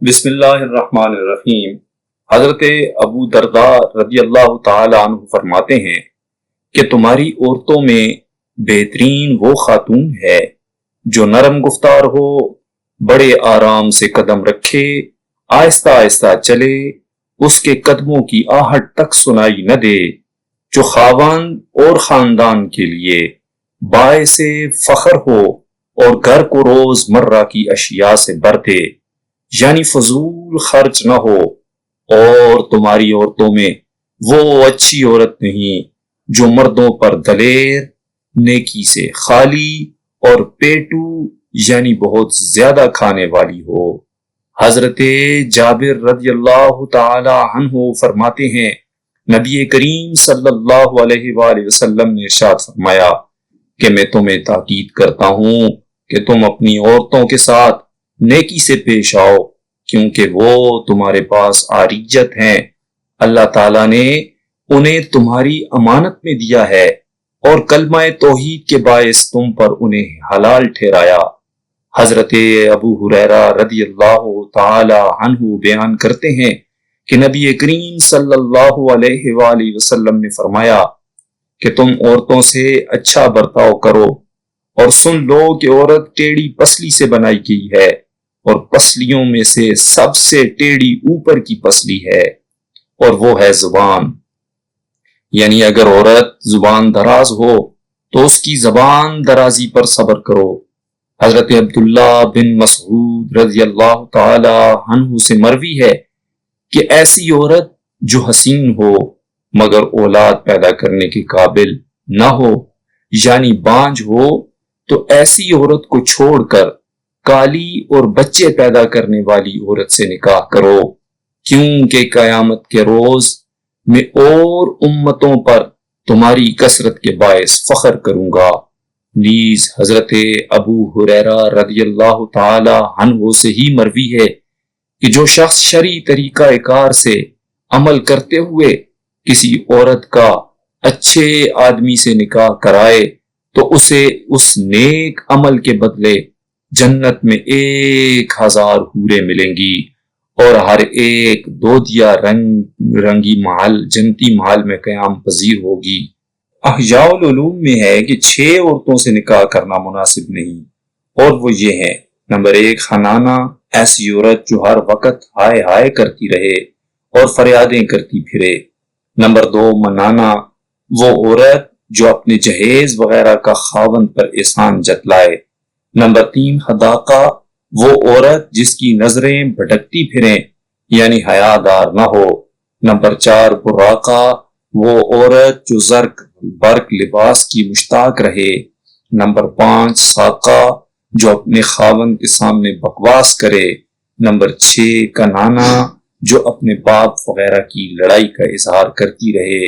بسم اللہ الرحمن الرحیم۔ حضرت ابو درداء رضی اللہ تعالی عنہ فرماتے ہیں کہ تمہاری عورتوں میں بہترین وہ خاتون ہے جو نرم گفتار ہو، بڑے آرام سے قدم رکھے، آہستہ آہستہ چلے، اس کے قدموں کی آہٹ تک سنائی نہ دے، جو خاوند اور خاندان کے لیے باعث فخر ہو اور گھر کو روز مرہ کی اشیاء سے بھر دے، یعنی فضول خرچ نہ ہو۔ اور تمہاری عورتوں میں وہ اچھی عورت نہیں جو مردوں پر دلیر، نیکی سے خالی اور پیٹو یعنی بہت زیادہ کھانے والی ہو۔ حضرت جابر رضی اللہ تعالی عنہ فرماتے ہیں، نبی کریم صلی اللہ علیہ وآلہ وسلم نے ارشاد فرمایا کہ میں تمہیں تاکید کرتا ہوں کہ تم اپنی عورتوں کے ساتھ نیکی سے پیش آؤ، کیونکہ وہ تمہارے پاس عاریت ہیں، اللہ تعالیٰ نے انہیں تمہاری امانت میں دیا ہے اور کلمہ توحید کے باعث تم پر انہیں حلال ٹھہرایا۔ حضرت ابو ہریرہ رضی اللہ تعالی عنہ بیان کرتے ہیں کہ نبی کریم صلی اللہ علیہ وآلہ وسلم نے فرمایا کہ تم عورتوں سے اچھا برتاؤ کرو، اور سن لو کہ عورت ٹیڑھی پسلی سے بنائی گئی ہے، اور پسلیوں میں سے سب سے ٹیڑھی اوپر کی پسلی ہے، اور وہ ہے زبان۔ یعنی اگر عورت زبان دراز ہو تو اس کی زبان درازی پر صبر کرو۔ حضرت عبداللہ بن مسعود رضی اللہ تعالی عنہ سے مروی ہے کہ ایسی عورت جو حسین ہو مگر اولاد پیدا کرنے کے قابل نہ ہو، یعنی بانجھ ہو، تو ایسی عورت کو چھوڑ کر کالی اور بچے پیدا کرنے والی عورت سے نکاح کرو، کیونکہ قیامت کے روز میں اور امتوں پر تمہاری کثرت کے باعث فخر کروں گا۔ نیز حضرت ابو ہریرہ رضی اللہ تعالی عنہ سے ہی مروی ہے کہ جو شخص شرعی طریقہ کار سے عمل کرتے ہوئے کسی عورت کا اچھے آدمی سے نکاح کرائے تو اسے اس نیک عمل کے بدلے جنت میں 1000 حوریں ملیں گی، اور ہر ایک دودیا رنگی محل جنتی محل میں قیام پذیر ہوگی۔ احیاء العلوم میں ہے کہ 6 عورتوں سے نکاح کرنا مناسب نہیں، اور وہ یہ ہیں: نمبر 1 حنانہ، ایسی عورت جو ہر وقت ہائے ہائے کرتی رہے اور فریادیں کرتی پھرے۔ نمبر 2 منانہ، وہ عورت جو اپنے جہیز وغیرہ کا خاوند پر احسان جتلائے۔ نمبر 3 حداقہ، وہ عورت جس کی نظریں بھٹکتی پھریں یعنی حیادار نہ ہو۔ نمبر 4 براقہ، وہ عورت جو زرق برق لباس کی مشتاق رہے۔ نمبر 5 ساقہ، جو اپنے خاوند کے سامنے بکواس کرے۔ نمبر 6 کنانہ، جو اپنے باپ وغیرہ کی لڑائی کا اظہار کرتی رہے،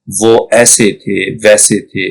وہ ایسے تھے ویسے تھے۔